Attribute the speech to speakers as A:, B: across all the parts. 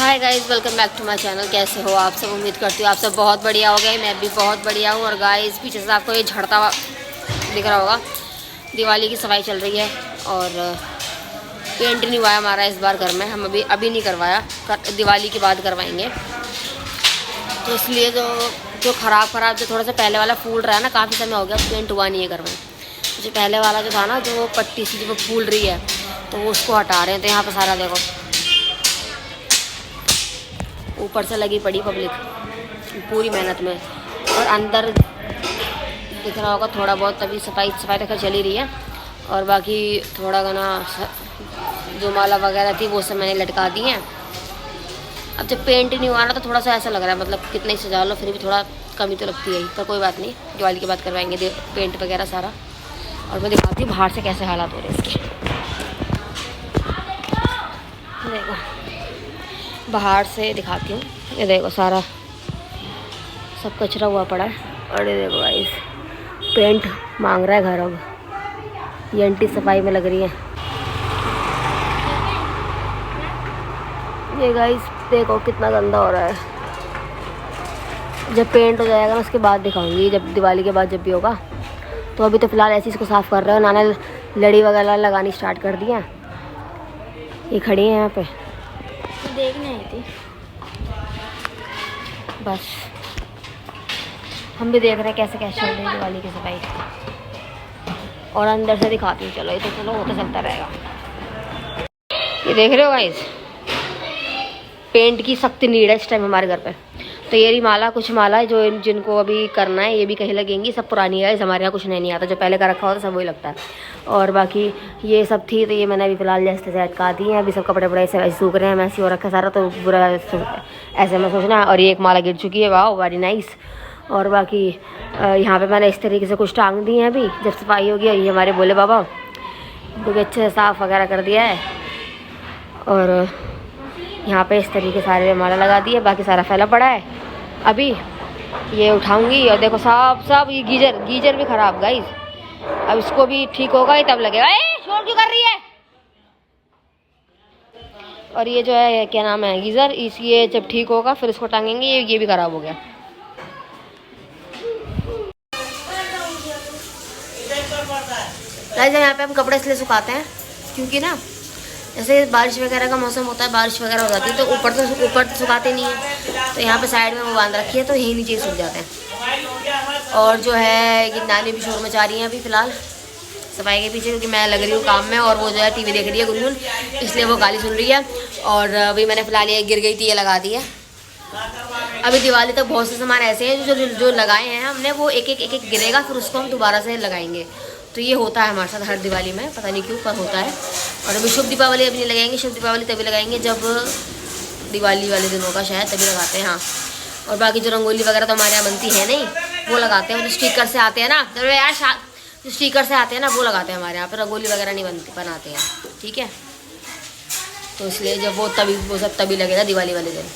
A: Hi guys, welcome back to my channel. कैसे हो आप सब? उम्मीद करती हूँ आप सब बहुत बढ़िया हो गए। मैं भी बहुत बढ़िया हूँ। और गाइस, पीछे से आपको ये झड़ता हुआ दिख रहा होगा। दिवाली की सफाई चल रही है और पेंट नहीं हुआ हमारा इस बार घर में। हम अभी नहीं करवाया, दिवाली के बाद करवाएंगे। तो इसलिए जो ख़राब जो थोड़ा सा पहले वाला फूल रहा है ना, काफ़ी समय हो गया पेंट हुआ नहीं है घर में। जो पहले वाला जो था ना, जो पट्टी सी जो फूल रही है, तो वो उसको हटा रहे हैं। तो यहाँ पर सारा देखो ऊपर से लगी पड़ी पब्लिक पूरी मेहनत में। और अंदर दिख रहा होगा थोड़ा बहुत, तभी सफाई तक चल ही रही है। और बाकी थोड़ा घना जो माला वगैरह थी वो सब मैंने लटका दी है। अब जब पेंट ही नहीं हुआ ना, तो थोड़ा सा ऐसा लग रहा है, मतलब कितना ही सजा लो फिर भी थोड़ा कमी तो लगती है। पर कोई बात नहीं, दिवाली के बाद करवाएंगे पेंट वगैरह सारा। और मैं दिखाती हूँ बाहर से कैसे हालात हो रहे हैं इसके। देखो बाहर से दिखाती हूँ। ये देखो सारा सब कचरा हुआ पड़ा है। और ये देखो गाइस, पेंट मांग रहा है घर। अब ये आंटी सफाई में लग रही है। ये गाइस देखो कितना गंदा हो रहा है। जब पेंट हो जाएगा ना उसके बाद दिखाऊंगी, जब दिवाली के बाद जब भी होगा। तो अभी तो फ़िलहाल ऐसे इसको साफ़ कर रहे हो। नाना लड़ी वगैरह लगानी स्टार्ट कर दी है। ये खड़ी है यहाँ पे, तो देखने आई थी बस। हम भी देख रहे हैं कैसे कैसे चल रही है दिवाली की सफाई। और अंदर से दिखाती हूँ। चलो ये तो चलो वो तो चलता रहेगा। ये देख रहे हो गाइस, पेंट की सख्त नीड है इस टाइम हमारे घर पे। तो ये रही माला, कुछ माला है जो जिनको अभी करना है, ये भी कहीं लगेंगी। सब पुरानी है, हमारे यहाँ कुछ नहीं आता। जो पहले का रखा होता सब वही लगता है। और बाकी ये सब थी, तो ये मैंने अभी फ़िलहाल जैसे लटका दी है। अभी सब कपड़े बड़े ऐसे सूख रहे हैं, मैसी हो रखा है सारा, तो बुरा ऐसे में सोचना। और ये एक माला गिर चुकी है, वाह वेरी नाइस। और बाकी यहाँ पे मैंने इस तरीके से कुछ टांग दी है। अभी जब सफाई होगी, ये हमारे भोले बाबा क्योंकि अच्छे से साफ़ वगैरह कर दिया है। और यहाँ पे इस तरीके सारे माला लगा दी है। बाकी सारा फैला पड़ा है। अभी ये उठाऊंगी। और देखो सब ये गीजर भी ख़राब गाइस। अब इसको भी ठीक होगा ही तब लगेगा। शोर क्यों कर रही है? और ये जो है क्या नाम है, गीज़र, ये जब ठीक होगा फिर इसको टांगेंगे। ये भी ख़राब हो गया। गाइस यहाँ पे हम कपड़े इसलिए सुखाते हैं क्योंकि ना जैसे बारिश वगैरह का मौसम होता है, बारिश वगैरह हो जाती है, तो ऊपर तो सुखाते नहीं है। तो यहाँ पे साइड में वो बांध रखी है, तो यही नीचे सूख जाते हैं। और जो है ये नानी भी शोर मचा रही हैं अभी फ़िलहाल सफाई के पीछे, क्योंकि मैं लग रही हूँ काम में और वो जो है टीवी देख रही है गुनगुन, इसलिए वो गाली सुन रही है। और अभी मैंने फ़िलहाल ये गिर गई थी, ये लगा दी है। अभी दिवाली तक बहुत से सामान ऐसे हैं जो लगाए हैं हमने, वो एक एक गिरेगा, फिर उसको हम दोबारा से लगाएंगे। तो ये होता है हमारे साथ हर दिवाली में, पता नहीं क्यों पर होता है। और अभी शुभ दीपावली अभी नहीं लगाएंगे। शुभ दीपावली तभी लगाएंगे जब दिवाली वाले दिन होगा शायद, तभी लगाते हैं। हाँ, और बाकी जो रंगोली वगैरह तो हमारे यहाँ बनती है नहीं, वो लगाते हैं। जो स्टिकर से आते हैं ना, तो यार जो स्टिकर से आते हैं ना, वो लगाते हैं हमारे यहाँ पर। रंगोली वगैरह नहीं बनाते हैं, ठीक है। तो इसलिए जब वो सब तभी लगेगा दिवाली वाले दिन।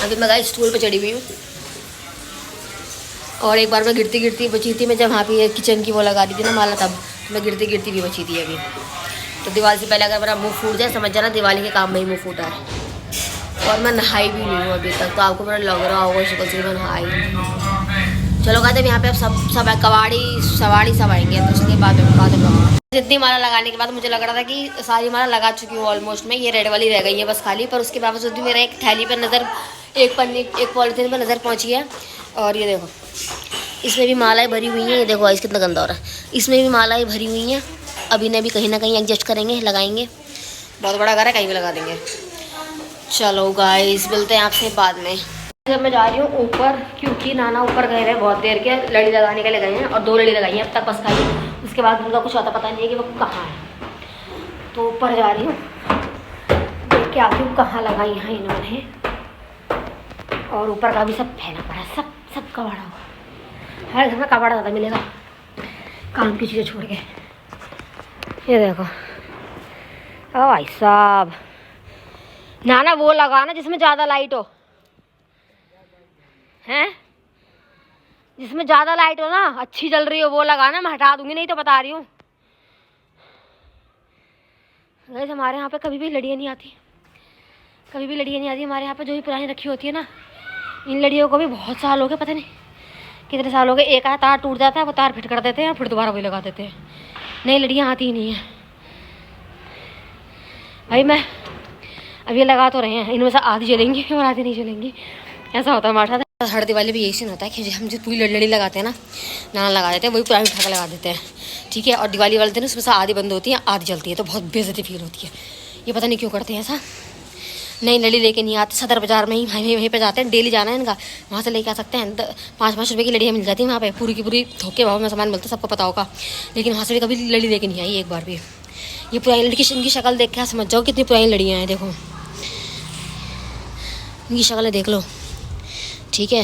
A: अभी मैं गाइस स्टूल पे चढ़ी हुई हूँ। और एक बार मैं गिरती बची थी। मैं जब वहाँ पे किचन की वो लगा दी थी ना माला, तब मैं गिरती भी बची थी अभी। तो दिवाली से पहले अगर मेरा मुंह फूट जाए, समझ जाना दिवाली के काम में ही मुंह फूटा है। और मैं नहाई भी नहीं हूँ अभी तक, तो आपको मेरा लग रहा होगा शक्ल से मैं नहाई। चलो कहते हैं यहाँ पे अब सब कवाड़ी सवाड़ी सब आएंगे, तो उसके बाद में जितनी माला लगाने के बाद मुझे लग रहा था कि सारी माला लगा चुकी हूँ ऑलमोस्ट। मैं ये रेड वाली रह गई है बस खाली, पर उसके बावजूद भी मेरा एक थैली पर नज़र, एक पॉलीथीन पर नज़र पहुँची है। और ये देखो इसमें भी मालाएं भरी हुई हैं। ये देखो गाइस कितना गंदा हो रहा है। इसमें भी मालाएं भरी हुई हैं। अभी ने भी कहीं ना कहीं एडजस्ट करेंगे, लगाएंगे। बहुत बड़ा घर है, कहीं भी लगा देंगे। चलो गाइस मिलते हैं आपसे बाद में। जब मैं जा रही हूँ ऊपर, क्योंकि नाना ऊपर गए हैं बहुत देर के, लड़ी लगाने के लिए गए हैं। और 2 लड़ी लगाई हैं अब तक बस खाली। उसके बाद उनका कुछ आता पता नहीं है कि वो कहाँ है। तो ऊपर जा रही हूँ, देख के आती हूँ कहाँ लगाई हैं इन्होंने। और ऊपर का भी सब फैला पड़ा, सब कबाड़ा हुआ। हर घर में कबाड़ा ज़्यादा मिलेगा काम की चीज़ें छोड़ के। ये देखो ओ भाई साहब, ना वो लगाना जिसमें ज़्यादा लाइट हो, हैं जिसमें ज़्यादा लाइट हो ना, अच्छी जल रही हो, वो लगाना। मैं हटा दूंगी, नहीं तो बता रही हूँ। हमारे यहाँ पे कभी भी लड़ियाँ नहीं आती। कभी भी लड़ियाँ नहीं आती हमारे यहाँ पे, जो भी पुरानी रखी होती है ना, इन लड़ियों को भी बहुत साल हो गए, पता नहीं कितने साल हो गए। एक आधा तार टूट जाता है, वो तार फिट कर देते हैं और फिर दोबारा वही लगा देते हैं। नई लड़ियाँ आती ही नहीं है भाई। मैं अब ये लगा तो रहे हैं, इनमें से आधी जलेंगी और आधी नहीं जलेंगी, ऐसा होता है हमारे साथ। हर दिवाली भी यही सीन होता है कि हम जो पूरी लड़ी लगाते हैं ना, नाना लगा देते हैं, वही पुरानी उठा के लगा देते हैं, ठीक है। और दिवाली वाले दिन उसमें से आधी बंद होती है, आधी जलती है, तो बहुत बेइज्जती फील होती है। ये पता नहीं क्यों करते हैं ऐसा। नई लड़ी लेके नहीं आते, सदर बाजार में ही वहीं पे जाते हैं, डेली जाना है इनका, वहाँ से लेके आ सकते हैं। 5-5 रुपये की लड़ियाँ मिल जाती हैं वहाँ पे, पूरी की पूरी थोके भाव में सामान मिलता है, सबको पता होगा। लेकिन वहाँ से भी कभी लड़ी लेके नहीं आई एक बार भी। ये पुरानी लड़ी की इनकी शक्ल देख के समझ जाओ कितनी पुरानी लड़ियाँ हैं। देखो इनकी शक्लें देख लो, ठीक है।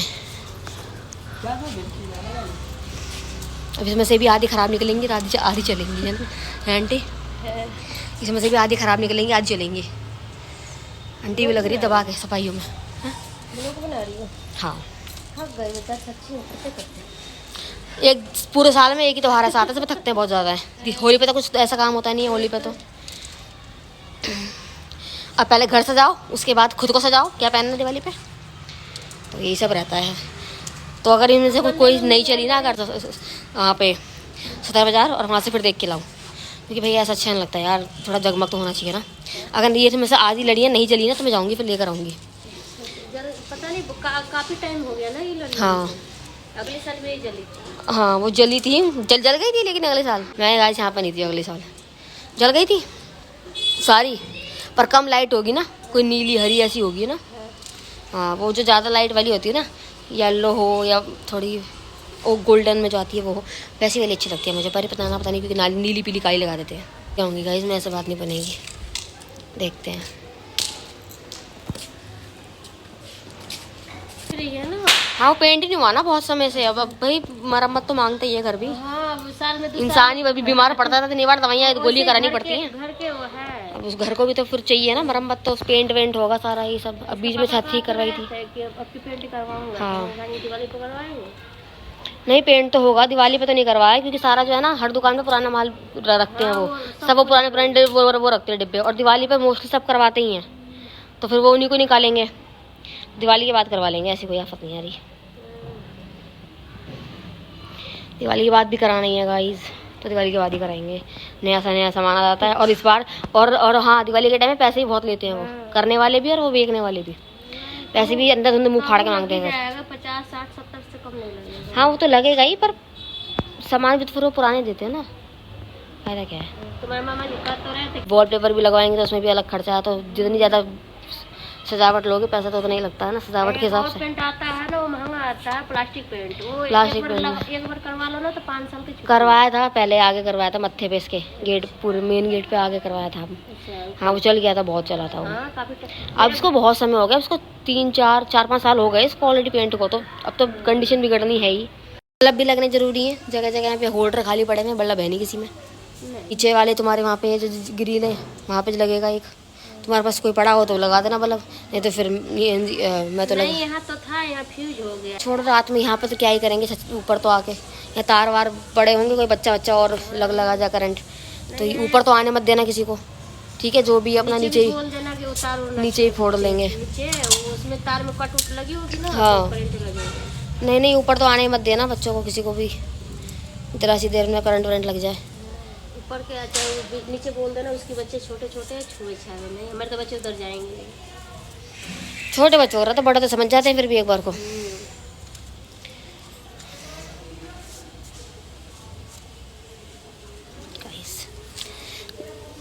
A: अब इसमें से भी आधी ख़राब निकलेंगी, आधी चलेंगी, है ना आंटी? इसमें से भी आधी ख़राब निकलेंगी, आधी चलेंगी। आंटी भी लग रही है दबा के सफाइयों में। बना रही हो? हाँ। एक पूरे साल में एक ही त्योहार ऐसा आता है, सब थकते हैं बहुत ज़्यादा है। होली पे तो कुछ ऐसा काम होता नहीं है, होली पे तो अब पहले घर सजाओ, उसके बाद खुद को सजाओ, क्या पहनना दिवाली पे, तो यही सब रहता है। तो अगर इनमें से कोई नहीं चली ना अगर, तो वहाँ पे सदर बाजार और वहाँ से फिर देख के लाओ, क्योंकि भैया ऐसा अच्छा नहीं लगता यार, थोड़ा जगमग तो होना चाहिए ना। अगर ये में से आधी लड़ियाँ नहीं जली ना तो मैं जाऊँगी फिर लेकर आऊँगी।
B: पता नहीं काफ़ी टाइम हो गया ना ये लड़ी।
A: हाँ
B: अगले साल में जली।
A: हाँ वो जली थी, जल गई थी, लेकिन अगले साल मैं आज यहाँ पर नहीं थी, अगले साल जल गई थी सारी, पर कम लाइट होगी ना, कोई नीली हरी ऐसी होगी ना। हाँ वो जो ज़्यादा लाइट वाली होती है ना, येलो हो या थोड़ी वो गोल्डन में जो आती है वो हो, वैसी वाली अच्छी लगती है मुझे। पर पता नहीं क्योंकि नीली पीली काली लगा देते हैं। क्या होंगी गाइस, में ऐसे बात नहीं बनेगी, देखते हैं।
B: है ना?
A: हाँ वो पेंट ही नहीं हुआ ना बहुत समय से, अब भाई मरम्मत तो मांगते ही है घर भी।
B: हाँ, साल में
A: इंसान ही अभी बीमार पड़ता था तो बार दवाइयाँ गोली करानी पड़ती हैं।
B: घर के वो है,
A: अब उस घर को भी तो फिर चाहिए ना मरम्मत, तो पेंट वेंट होगा सारा ये सब। अब बीच में छत ठीक करवाई थी। हाँ
B: दिवाली पे करवाएंगे।
A: नहीं पेंट तो होगा, दिवाली पे तो नहीं करवाया, क्योंकि सारा जो है ना हर दुकान में पुराना माल रखते हैं, वो सब वो पुराने वो रखते हैं डिब्बे, और दिवाली पे मोस्टली सब करवाते ही हैं, तो फिर वो उन्हीं को निकालेंगे, दिवाली के बाद करवा लेंगे, ऐसी कोई आफत नहीं आ रही। दिवाली के बाद भी कराना ही है गाइस, तो दिवाली के बाद ही कराएंगे। नया सामान आ जाता है, और इस बार और हाँ दिवाली के टाइम में पैसे भी बहुत लेते हैं वो, करने वाले भी और वो बेचने वाले भी, पैसे भी अंदर अंदर मुँह फाड़ के मांगते हैं।
B: 50, 60, 70 से कम नहीं लगेगा।
A: हाँ वो तो लगेगा ही, पर सामान भी तो फिर वो पुराने देते हैं ना, फायदा क्या है।
B: तुम्हारे मामा जी कर तो रहे थे।
A: वॉलपेपर भी लगवाएंगे तो उसमें भी अलग खर्चा है, तो जितनी ज़्यादा सजावट लोगे पैसा तो उतना ही लगता है ना सजावट के हिसाब से।
B: पेंट आता है ना वो महंगा आता है, प्लास्टिक पेंट, वो
A: प्लास्टिक
B: पेंट एक बार करवा लो ना तो 5 साल की
A: करवाया था पहले, आगे करवाया था मत्थे पे, इसके गेट पूरे मेन गेट पे आगे करवाया था। हाँ वो चल गया था, बहुत चला था वो। अब इसको बहुत समय हो गया, उसको 3-4-5 साल हो गए इस क्वालिटी पेंट को, तो अब तो कंडीशन बिगड़नी है ही। बल्ब भी लगने जरूरी है, जगह जगह यहाँ पे होल्डर खाली पड़े हैं, बल्ब है नहीं किसी में। नीचे वाले तुम्हारे वहाँ पे जो ग्रिल है वहाँ पे लगेगा एक, तुम्हारे पास कोई पड़ा हो तो लगा देना बल्ब, नहीं तो फिर मैं तो
B: नहीं, यहाँ तो था, यहाँ फ्यूज हो गया।
A: छोड़ रात में यहाँ पे तो क्या ही करेंगे, ऊपर तो आके यहाँ तार वार पड़े होंगे, कोई बच्चा और लगा जा करंट, तो ऊपर तो आने मत देना किसी को, ठीक है। जो भी अपना नीचे ही फोड़ लेंगे,
B: उसमें तार में कट उट लगी होगी ना।
A: हाँ नहीं ऊपर तो आने मत देना बच्चों को, किसी को भी, इतना सी देर में करंट वरंट लग जाए।
B: ऊपर के अच्छा नीचे बोल देना, उसके बच्चे छोटे छोटे छुए छावे नहीं, हमारे तो बच्चे उधर जाएंगे।
A: छोटे बच्चे हो रहा तो बड़े तो समझ जाते हैं फिर भी एक बार को।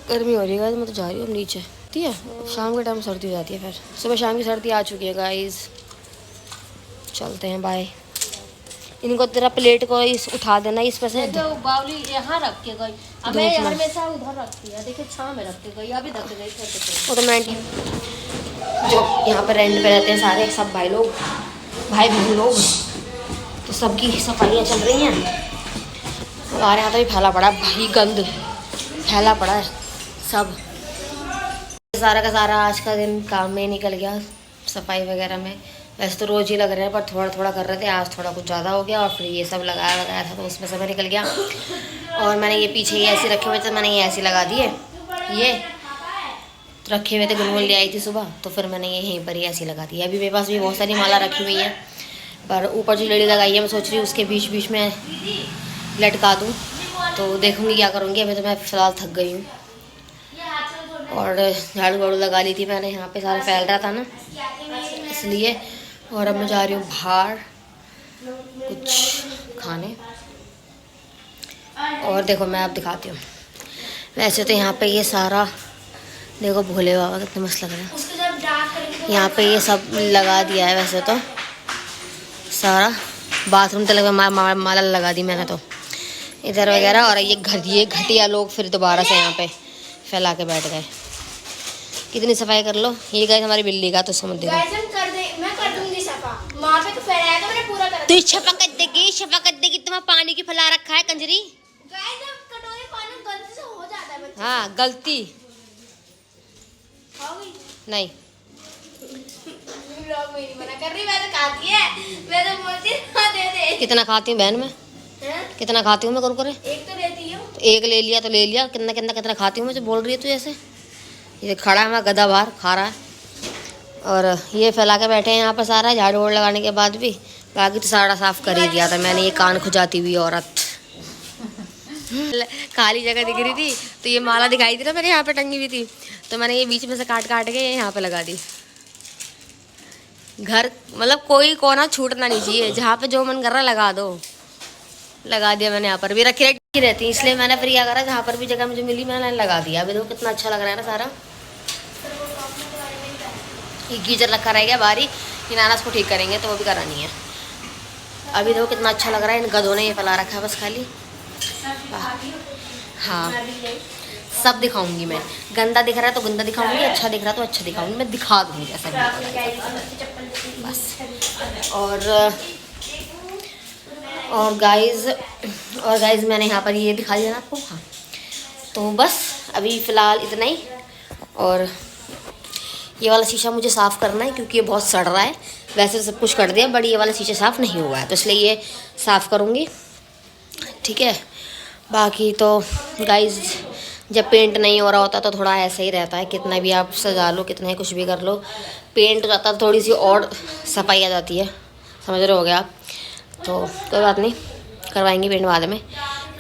A: गर्मी हो रही है, मैं तो जा रही हूँ नीचे, ठीक है। शाम के टाइम सर्दी हो जाती है, फिर सुबह शाम की सर्दी आ चुकी है गाइस। चलते हैं, बाय। इनको तेरा प्लेट को उठा देना इस पर से,
B: बावली यहाँ रख के गई, हमें हमेशा उधर रखती है, देखिए छांव में रख के गई, अभी रख गई
A: वो तो मैं जो यहाँ पर रेंट पे रहते हैं सारे सब भाई बहन लोग, तो सबकी सफाइयाँ चल रही हैं। हमारे यहाँ तो भी फैला पड़ा भाई, गंद फैला पड़ा है सब। सारा का सारा आज का दिन काम में निकल गया, सफाई वगैरह में। वैसे तो रोज़ ही लग रहे हैं, पर थोड़ा थोड़ा कर रहे थे, आज थोड़ा कुछ ज़्यादा हो गया, और फिर ये सब लगाया था तो उसमें समय निकल गया। और मैंने ये पीछे ये ऐसे रखे हुए थे, मैंने ये ऐसे लगा दिए, ये रखे हुए थे, गुनगुन ले आई थी सुबह, तो फिर मैंने ये यहीं पर ही ऐसी लगा दी। अभी मेरे पास भी बहुत सारी माला रखी हुई है, पर ऊपर जो लड़ी लगाई है मैं सोच रही हूँ उसके बीच बीच में लटका दूँ, तो देखूँगी क्या करूँगी। अभी तो मैं फ़िलहाल थक गई हूँ। और झाड़ू वाड़ू लगा ली थी मैंने, यहाँ पे सारा फैल रहा था ना इसलिए। और अब मैं जा रही हूँ बाहर कुछ खाने। और देखो मैं आप दिखाती हूँ, वैसे तो यहाँ पे ये सारा देखो भोले बाबा कितने मस्त लग रहे हैं। यहाँ पे ये सब लगा दिया है वैसे तो सारा, बाथरूम तक माला लगा दी मैंने तो इधर वगैरह। और ये घटिया लोग फिर दोबारा से यहाँ पे फैला के बैठ गए। कितनी सफाई कर लो। ये गाइस हमारी बिल्ली का, तो समझ दे
C: मैं कर दूंगी सफा। वहाँ पे तो फैलाया था, मैंने पूरा कर
A: तू छपा कर देगी। तुम्हारा पानी की फैला रखा है कंजरी।
C: कटोरे पानी गलती से हो जाता है बच्चे।
A: हाँ गलती
C: खाओगी?
A: नहीं।
C: लोग मेरी मना कर रही, मैं तो खाती है, मैं तो बोलती हाँ दे दे।
A: कितना खाती हूँ बहन मैं, कितना खाती हूँ मैं कुरकुरे?
C: एक तो लेती हूँ।
A: तो एक ले लिया तो ले लिया, कितना कितना कितना खाती हूँ मुझे बोल रही है तू ऐसे। ये खड़ा है मैं गधा बाहर खा रहा है, और ये फैला के बैठे हैं यहाँ पर सारा। झाड़ू वाड़ लगाने के बाद भी बाकी तो सारा साफ कर ही दिया था मैंने। ये कान खुजाती हुई औरत खाली जगह दिख रही थी तो ये माला दिखाई थी ना मैंने यहाँ पे टंगी हुई थी, तो मैंने ये बीच में से काट काट के यहाँ पे लगा दी। घर मतलब कोई कोना छूटना नहीं चाहिए, जहाँ पे जो मन कर रहा लगा दो। लगा दिया मैंने, यहाँ पर भी रखी रहती है इसलिए मैंने फिर क्या करा, जहाँ पर भी जगह मुझे मिली मैंने लगा दिया। अभी देखो कितना अच्छा लग रहा है ना सारा। ये गीजर रखा रहेगा बाहरी, ये नाना उसको ठीक करेंगे तो वो भी करानी है। अभी देखो कितना अच्छा लग रहा है। इन गधों ने ये फैला रखा है बस खाली। हाँ सब दिखाऊंगी मैं, गंदा दिख रहा है तो गंदा दिखाऊंगी, अच्छा दिख रहा है तो अच्छा दिखाऊंगी, मैं दिखा दूंगी जैसा भी बस। और गाइज मैंने यहाँ पर ये दिखा दिया ना आपको। हाँ तो बस अभी फ़िलहाल इतना ही। और ये वाला शीशा मुझे साफ़ करना है क्योंकि ये बहुत सड़ रहा है। वैसे तो सब कुछ कर दिया बट ये वाला शीशा साफ़ नहीं हुआ है, तो इसलिए ये साफ़ करूँगी, ठीक है। बाकी तो गाइज जब पेंट नहीं हो रहा होता तो थोड़ा ऐसा ही रहता है, कितना भी आप सजा लो, कितना ही कुछ भी कर लो, पेंट हो जाता तो थोड़ी सी और सफाई आ जाती है, समझ रहे हो गए आप। तो कोई बात नहीं, करवाएंगे पेंट बाद में।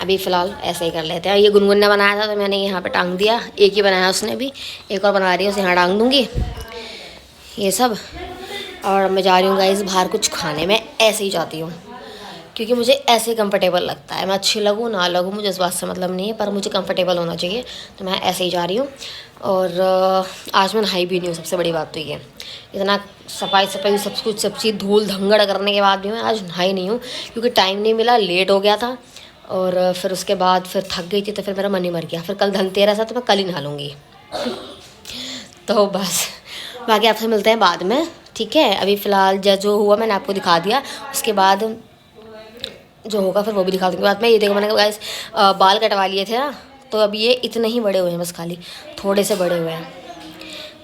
A: अभी फ़िलहाल ऐसे ही कर लेते हैं। ये गुनगुन ने बनाया था तो मैंने यहाँ पे टांग दिया, एक ही बनाया उसने भी, एक और बना रही है उसे यहाँ टांग दूँगी ये सब। और मैं जा रही हूँ गाइस बाहर कुछ खाने। मैं ऐसे ही जाती हूँ क्योंकि मुझे ऐसे कंफर्टेबल लगता है। मैं अच्छी लगूँ ना लगूँ मुझे इस बात से मतलब नहीं है, पर मुझे कंफर्टेबल होना चाहिए, तो मैं ऐसे ही जा रही हूँ। और आज मैं नहाई भी नहीं हूँ, सबसे बड़ी बात तो ये। इतना सफाई सब कुछ सब चीज़ धूल धंगड़ करने के बाद भी मैं आज नहाई नहीं हूँ क्योंकि टाइम नहीं मिला, लेट हो गया था। और फिर उसके बाद फिर थक गई थी तो फिर मेरा मन ही मर गया। फिर कल धनतेरस है तो मैं कल ही नहा लूँगी तो बस बाकी आपसे मिलते हैं बाद में, ठीक है। अभी फ़िलहाल जो हुआ मैंने आपको दिखा दिया, उसके बाद जो होगा फिर वो भी दिखा दूँगी बाद में। ये देखो मैंने गाइस बाल कटवा लिए थे ना, तो अभी ये इतने ही बड़े हुए हैं, बस खाली थोड़े से बड़े हुए हैं।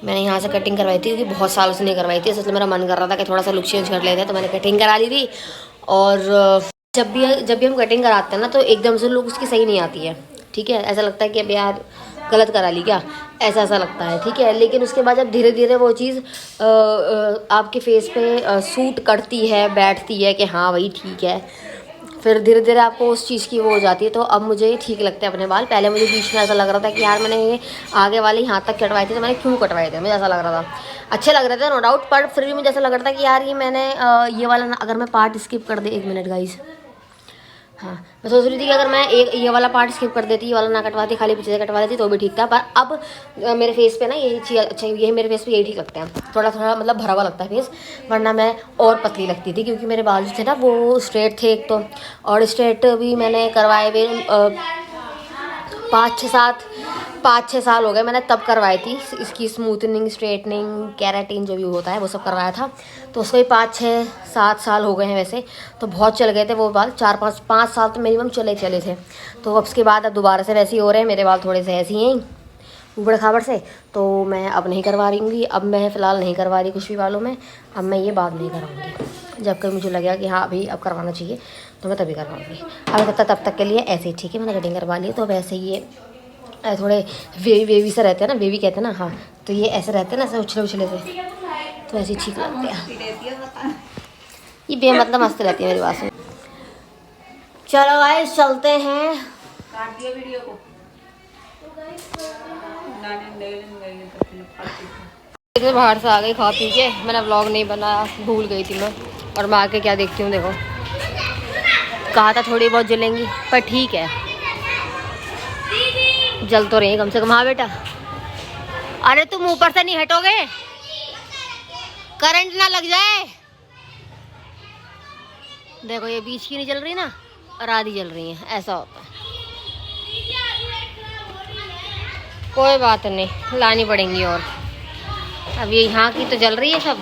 A: मैंने यहाँ से कटिंग करवाई थी क्योंकि बहुत सालों से नहीं करवाई थी, इसलिए मेरा मन कर रहा था कि थोड़ा सा लुक चेंज कर लेते हैं, तो मैंने कटिंग करा ली थी। और जब भी हम कटिंग कराते हैं ना तो एकदम से लुक उसकी सही नहीं आती है, ठीक है। ऐसा लगता है कि अब यार गलत करा ली क्या, ऐसा लगता है, ठीक है। लेकिन उसके बाद जब धीरे धीरे वो चीज़ आपके फेस पे सूट करती है, बैठती है कि हाँ वही ठीक है, फिर धीरे धीरे आपको उस चीज़ की वो हो जाती है। तो अब मुझे ठीक लगते हैं अपने बाल। पहले मुझे बीच में ऐसा लग रहा था कि यार मैंने ये आगे वाले यहाँ तक कटवाए थे तो मैंने क्यों कटवाए थे, मुझे ऐसा लग रहा था। अच्छे लग रहे थे नो डाउट, पर फिर भी मुझे ऐसा लग रहा था कि यार ये मैंने ये वाला अगर मैं पार्ट स्किप कर दे, 1 मिनट गाइस, हाँ मैं सोच रही थी कि अगर मैं ये वाला पार्ट स्किप कर देती, ये वाला ना कटवाती, खाली पीछे से कटवा देती तो भी ठीक था। पर अब मेरे फेस पे ना यही चीज़ अच्छा, यही मेरे फेस पे यही ठीक लगते हैं, थोड़ा थोड़ा मतलब भरा हुआ लगता है फेस, वरना मैं और पतली लगती थी क्योंकि मेरे बाल जो थे ना वो स्ट्रेट थे एक तो, और स्ट्रेट भी मैंने करवाए हुए 5-6 साल हो गए मैंने तब करवाई थी इसकी स्मूथनिंग, स्ट्रेटनिंग, केराटिन जो भी होता है वो सब करवाया था। तो उसको ही 5-6-7 साल हो गए हैं वैसे, तो बहुत चल गए थे वो बाल, 4-5 साल तो मिनिमम चले थे। तो अब उसके बाद अब दोबारा से वैसे ही हो रहे हैं मेरे बाल, थोड़े से ऐसे ही हैं ऊबड़ खाबड़ से, तो मैं अब नहीं करवा रही हूँ। अब मैं फ़िलहाल नहीं करवा रही कुछ भी बालों में, अब मैं ये बाद नहीं कराऊँगी। जब कभी मुझे लगेगा कि हाँ अभी अब करवाना चाहिए तो मैं तभी करवाऊँगी। अब तब तक के लिए ऐसे ही ठीक है, मैंने कटिंग करवा ली। तो वैसे ही ये थोड़े वेवी से रहते हैं ना, वेवी कहते हैं ना, हाँ तो ये ऐसे रहते हैं ना, ऐसे उछले उछले से, तो ऐसे ठीक लगते हैं। ये बेमतलब मस्त रहती है मेरी बात से। चलो गाइस चलते हैं।
D: काट दिया वीडियो को।
A: बाहर से आ गई खा पी के, मैंने व्लॉग नहीं बनाया, भूल गई थी मैं। और मैं आके क्या देखती हूँ, देखो कहा था थोड़ी बहुत जलेंगी, पर ठीक है जल तो रही है कम से कम। हाँ बेटा, अरे तुम ऊपर से नहीं हटोगे, करंट ना लग जाए। देखो ये बीच की नहीं जल रही ना, और आधी जल रही है, ऐसा होता है। कोई बात नहीं, लानी पड़ेंगी। और अब ये यहाँ की तो जल रही है सब।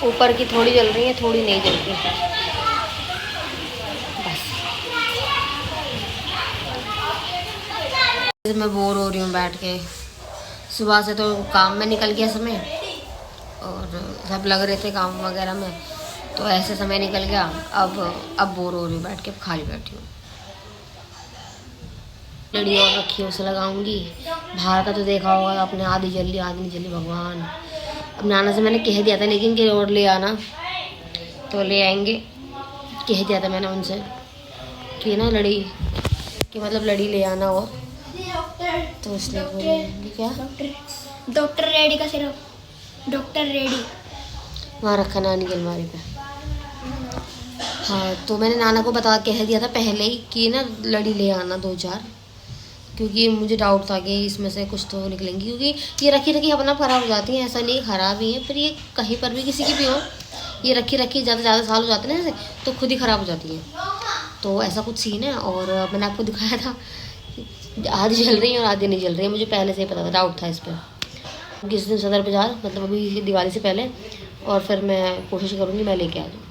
A: ऊपर की थोड़ी जल रही है, थोड़ी नहीं जल रही। बस मैं बोर हो रही हूँ बैठ के। सुबह से तो काम में निकल गया समय, और सब लग रहे थे काम वगैरह में, तो ऐसे समय निकल गया। अब बोर हो रही हूँ बैठ के, खाली बैठी हूँ। लड़ी और रखी है, उसे लगाऊंगी। बाहर का तो देखा होगा आपने, आधी जल्दी आधी नहीं जल्दी। भगवान, अब नाना से मैंने कह दिया था, लेकिन कि और ले आना, तो ले आएंगे। कह दिया था मैंने उनसे कि ना लड़ी, कि मतलब लड़ी ले आना। और तो उसने बोली क्या,
C: डॉक्टर रेडी का सिरप, डॉक्टर रेडी
A: वहाँ रखा नानी की अलमारी पे। हाँ, तो मैंने नाना को कह दिया था पहले ही कि ना लड़ी ले आना 2-4, क्योंकि मुझे डाउट था कि इसमें से कुछ तो निकलेंगी, क्योंकि ये रखी रखी अपना ख़राब हो जाती हैं। ऐसा नहीं ख़राब ही है, फिर ये कहीं पर भी किसी की भी हो, ये रखी रखी ज़्यादा साल हो जाते हैं ना ऐसे, तो खुद ही ख़राब हो जाती है। तो ऐसा कुछ सीन है। और मैंने आपको दिखाया था, आधी जल रही है और आधी नहीं जल रही है। मुझे पहले से ही पता था, डाउट था इस पर। किस दिन सदर बाज़ार, मतलब अभी दिवाली से पहले, और फिर मैं कोशिश करूँगी मैं लेके आ जाऊँ।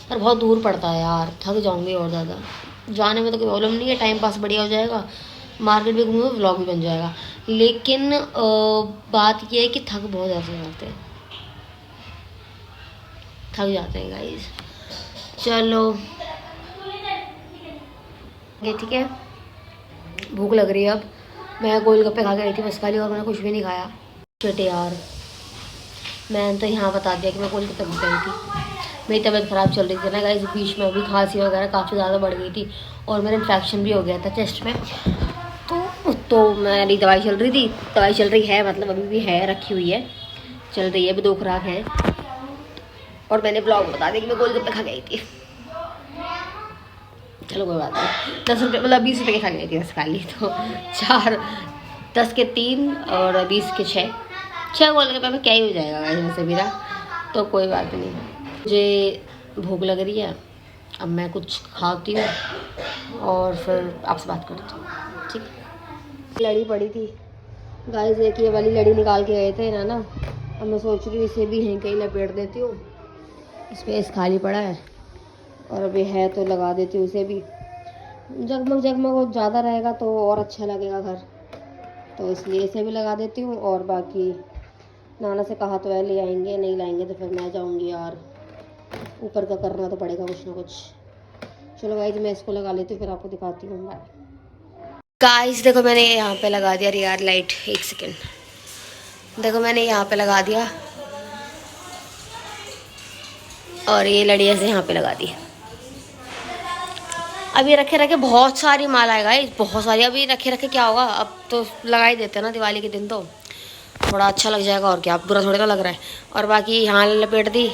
A: पर बहुत दूर पड़ता है यार, थक जाऊँगी और ज़्यादा। जाने में तो कोई प्रॉब्लम नहीं है, टाइम पास बढ़िया हो जाएगा, मार्केट भी घूमूंगा, व्लॉग भी बन जाएगा। लेकिन बात यह है कि थक बहुत ज़्यादा जाते हैं, थक जाते हैं गाइस। चलो ये ठीक है, भूख लग रही है अब। मैं गोलगप्पे खा के आई थी बस खाली, और मैंने कुछ भी नहीं खाया। छोटे यार, मैंने तो यहाँ बता दिया कि मैं गोलगप्पे खा के आई थी। मेरी तबीयत ख़राब चल रही थी ना गाइस, बीच में अभी खांसी वगैरह काफ़ी ज़्यादा बढ़ गई थी, और मेरा इन्फेक्शन भी हो गया था चेस्ट में। तो मेरी दवाई चल रही थी, दवाई चल रही है, मतलब अभी भी है, रखी हुई है, चल रही है, अभी 2 खुराक है। और मैंने ब्लॉग बता दिया कि मैं गोलगप्पे खा के आई थी। चलो कोई बात नहीं, 10 रुपये मतलब 20 रुपये के खा के आई थी बस खाली। तो 4, 10 के 3 और 20 के 6 गोलगप्पे में क्या ही हो जाएगा वैसे मेरा, तो कोई बात नहीं। मुझे भूख लग रही है, अब मैं कुछ खाती हूँ और फिर आपसे बात करती हूँ, ठीक है। लड़ी पड़ी थी गाइस, एक ये वाली लड़ी निकाल के गए थे ना, अब मैं सोच रही हूँ इसे भी यहीं कहीं लपेट देती हूँ। स्पेस खाली पड़ा है, और अभी है तो लगा देती हूँ उसे भी। जगमग जगमग ज़्यादा रहेगा तो और अच्छा लगेगा घर, तो इसलिए इसे भी लगा देती हूँ। और बाकी नाना से कहा तो है ले आएंगे, नहीं लाएंगे तो फिर मैं जाऊँगी यार, ऊपर का करना तो पड़ेगा कुछ ना कुछ। चलो गाइस मैं इसको लगा लेती हूँ, फिर आपको दिखाती हूँ। बाय गाइस, देखो मैंने यहाँ पे लगा दिया रियार लाइट, 1 सेकेंड, देखो मैंने यहाँ पे लगा दिया, और ये लड़ी ऐसे यहाँ पे लगा दी। अब ये रखे रखे बहुत सारी माला है गाइस, बहुत सारी। अभी रखे रखे क्या होगा, अब तो लगा ही देते हैं ना दिवाली के दिन, तो थोड़ा अच्छा लग जाएगा, और क्या बुरा थोड़ा ना लग रहा है। और बाकी यहाँ लपेट दी,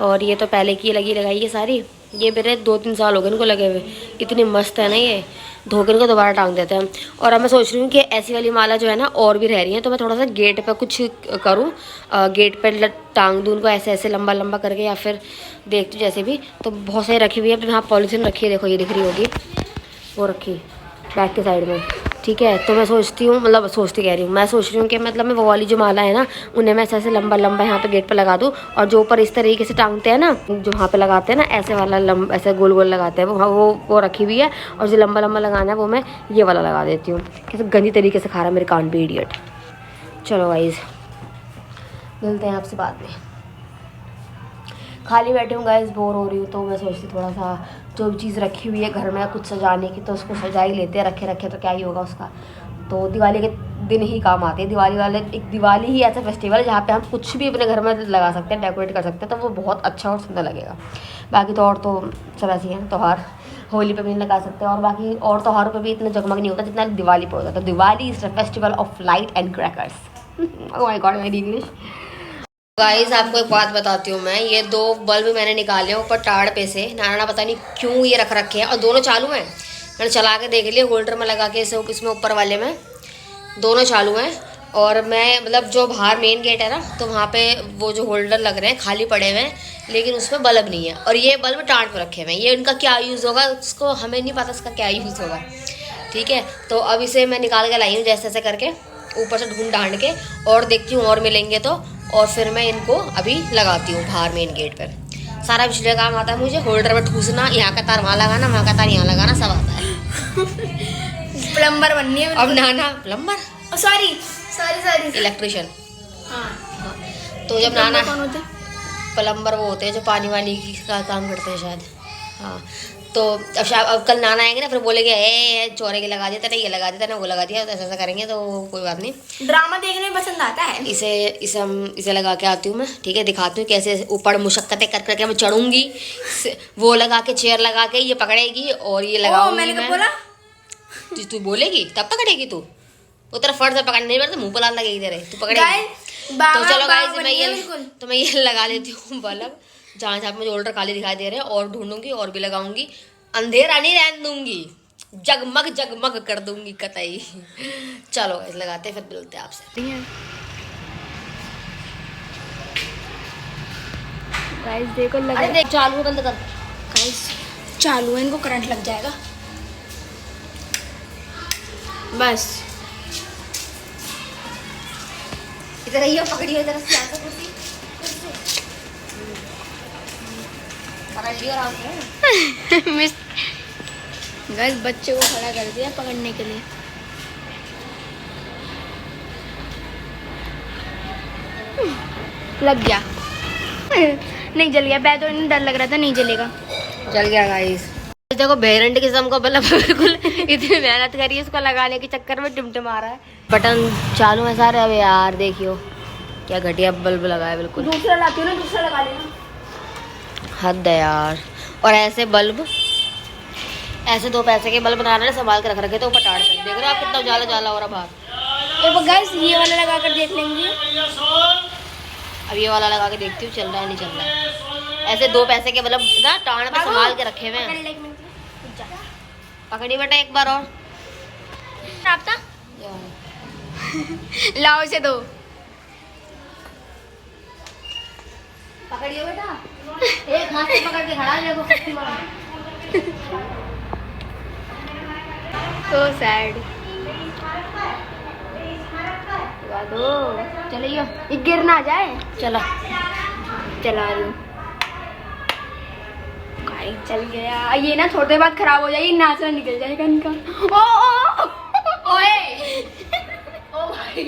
A: और ये तो पहले की लगाई है सारी। ये मेरे 2-3 साल हो गए इनको लगे हुए, इतनी मस्त है ना, ये धो के इनको दोबारा टांग देते हैं। और अब मैं सोच रही हूँ कि ऐसी वाली माला जो है ना और भी रह रही है, तो मैं थोड़ा सा गेट पे कुछ करूँ, गेट पे टांग दूँ उनको ऐसे ऐसे लंबा लंबा करके, या फिर देखती हूँ जैसे भी। तो बहुत सारी रखी हुई है, अब यहाँ पॉलीथीन रखी है, देखो ये दिख रही होगी, वो रखी बैक के साइड में, ठीक है। तो मैं सोचती हूँ, मतलब सोचती कह रही हूँ, मैं सोच रही हूँ कि मतलब मैं वो वाली जो माला है ना, उन्हें मैं ऐसे ऐसे लंबा लंबा यहाँ पे गेट पे लगा दूँ, और जो ऊपर इस तरीके से टांगते हैं ना, जो वहाँ पे लगाते हैं ना, ऐसे वाला लंबा ऐसे गोल गोल लगाते हैं, वो रखी हुई है। और जो लंबा लंबा लगाना है वो मैं ये वाला लगा देती हूँ। कैसे गंदी तरीके से खा रहा है मेरे कान पे इडियट। चलो गाइस मिलते हैं आपसे बाद में। खाली बैठी हूँ गाइस, बोर हो रही हूँ, तो मैं सोचती थोड़ा सा जो भी चीज़ रखी हुई है घर में कुछ सजाने की तो उसको सजा ही लेते हैं, रखे रखे तो क्या ही होगा उसका। तो दिवाली के दिन ही काम आते हैं। दिवाली ही ऐसा फेस्टिवल है जहाँ पे हम कुछ भी अपने घर में लगा सकते हैं, डेकोरेट कर सकते हैं, तो वो बहुत अच्छा और सुंदर लगेगा। बाकी तो और तो सब ऐसे हैं त्यौहार, होली पे भी नहीं लगा सकते और बाकी और त्योहारों पे भी इतना जगमग नहीं होता जितना दिवाली पे होता है। तो Diwali is the festival of light and crackers. Oh my God मेरी इंग्लिश। गाइस आपको एक बात बताती हूँ मैं, ये 2 बल्ब मैंने निकाले ऊपर टाड़ पे से। नाना पता नहीं क्यों ये रख रखे हैं और दोनों चालू हैं। मैंने चला के देख लिया, होल्डर में लगा के इसे इसमें ऊपर वाले में दोनों चालू हैं। और मैं मतलब जो बाहर मेन गेट है ना, तो वहाँ पे वो जो होल्डर लग रहे हैं खाली पड़े हुए हैं, लेकिन उसमें बल्ब नहीं है और ये बल्ब टाँट पर रखे हुए हैं। ये इनका क्या यूज़ होगा उसको हमें नहीं पता, इसका क्या यूज़ होगा। ठीक है, तो अब इसे मैं निकाल के लाई हूँ जैसे तैसे करके ऊपर से ढूंढ ढांड के, और देखती हूँ और मिलेंगे तो, और फिर मैं इनको अभी लगाती हूँ बाहर मेन गेट पर। सारा बिजली का काम आता है मुझे, होल्डर में ठूसना, यहाँ का तार वहाँ लगाना, वहाँ का तार यहाँ लगाना, सब आता है।
C: प्लम्बर बननी है
A: अब नाना प्लम्बर,
C: सॉरी
A: इलेक्ट्रिशियन।
C: हाँ,
A: तो जब नाना
C: कौन होते हैं?
A: प्लम्बर वो होते हैं जो पानी वानी का काम करते हैं शायद। हाँ, तो अब कल नाना आएंगे ना, फिर बोलेंगे ए चौरे के लगा देता ना, ये लगा देता ना, वो लगा दिया, तो ऐसा करेंगे, तो कोई बात नहीं।
C: ड्रामा देखने में पसंद आता है।
A: इसे लगा के आती हूँ मैं। ठीक है, दिखाती हूँ कैसे ऊपर मुशक्कतें कर करके मैं चढ़ूंगी। वो लगा के चेयर लगा के ये पकड़ेगी और ये लगाऊंगी।
C: मैंने कब बोला?
A: तू बोलेगी तब पकड़ेगी तू, वो तेरा फर्ज है पकड़ने, नहीं पड़ता मुँह पर लाल लगेगी तेरे, तू पकड़ेगी। तो चलो गाइस मैं ये लगा लेती हूँ बल्ब, जहाँ जहाँ मुझे होल्डर खाली दिखाई दे रहे हैं, और ढूंढूंगी और भी लगाऊंगी। अंधेरा नहीं रहने दूंगी, जगमग जगमग कर दूंगी कतई। चलो गाइस लगाते हैं, फिर मिलते हैं आपसे।
C: गाइस देखो लगा,
A: अरे देख चालू बंद कर।
C: गाइस चालू है, इनको करंट लग जाएगा बस।
A: इधर आइए, पकड़िए इधर से, आगे कुर्सी पकड़ लियो आराम से।
C: मिस गाइस बच्चे को खड़ा कर दिया पकड़ने के लिए। लग गया। नहीं जल गया, बैठ तो इन्हें डर लग रहा था नहीं जलेगा,
A: जल गया गाइस। देखो भेरंड किस्म का बल्ब बिल्कुल इतनी मेहनत करी है इसको लगाने के चक्कर में टिमटिमा रहा है। बटन चालू है सारे। अब यार देखियो क्या घटिया बल्ब लगाया बिल्कुल।
C: दूसरा लाती हूँ ना, दूसरा लगा लेना।
A: हद है यार। और ऐसे बल्ब, ऐसे 2 पैसे के बल्ब बना रहे हैं, संभाल के रख रखे तो ऊपर टाड़ कर। देख रहे हो आप कितना उजाला उजाला हो रहा बाहर।
C: एक बार गाइस ये वाला लगा कर देख लेंगे।
A: अब ये वाला लगा के देखती हूँ चल रहा है नहीं चल रहा है। ऐसे 2 पैसे के बल्ब ना टाड़ पे संभाल के रखे हुए हैं। पकड़ी बेटा एक बार और।
C: लाओ इसे दो।
A: पकड़ियो बेटा, एक हाथ से पकड़ के खड़ा है देखो कितनी मार।
C: So sad।
A: दो चलिए,
C: ये गिर ना जाए।
A: चला
C: चला रही हूँ। चल गया। ये ना थोड़ी देर बाद खराब हो जाएगी, नाचना निकल जाएगा इनका।
A: ओए ओ भाई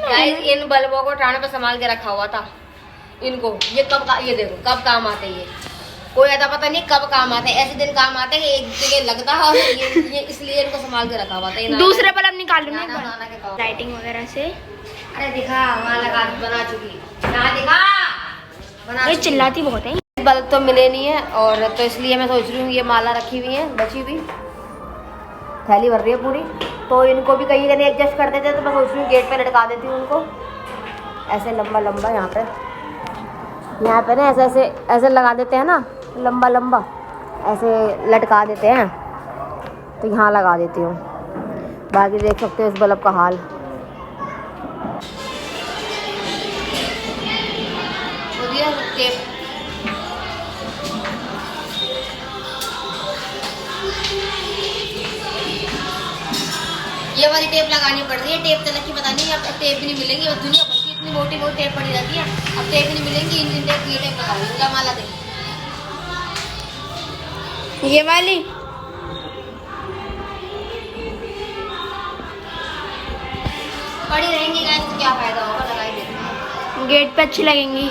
A: गाइस, इन बल्बों को टाने पे संभाल के रखा हुआ था इनको। ये ये देखो कब काम आते हैं, ये कोई ऐसा पता नहीं कब काम आते हैं। ऐसे दिन काम आते हैं एक जगह लगता है और ये इसलिए इनको संभाल के रखा हुआ था।
C: दूसरे बल्ब निकाल लूँ
A: ना
C: लाइटिंग वगैरह से।
A: अरे दिखा वहाँ लगा बना चुकी, यहाँ दिखा बना।
C: ये चिल्लाती बहुत है।
A: बल्ब तो मिले नहीं है, और तो इसलिए मैं सोच रही हूँ ये माला रखी हुई है बची हुई, थैली भर रही है पूरी, तो इनको भी कहीं कहीं एडजस्ट कर देते हैं। तो मैं सोच रही हूँ गेट पे लटका देती हूँ उनको ऐसे लंबा लंबा। यहाँ पे ना ऐसे ऐसे लगा देते हैं ना, लंबा लंबा ऐसे लटका देते हैं, तो यहाँ लगा देती हूँ। बाकी देख सकते हो इस बल्ब का हाल। टेप ये वाली टेप लगानी पड़ रही है। टेप तलक की पता नहीं, अब टेप भी नहीं मिलेगी। अब दुनिया भर की इतनी मोटी मोटी टेप पड़ी रहती है, अब टेप नहीं मिलेंगी। इन टेप ये टेप लगाऊंगी। माला दे
C: ये वाली
A: पड़ी रहेंगी गाइस, तो क्या फायदा होगा, लगाई देते हैं।
C: गेट पे अच्छी लगेंगी।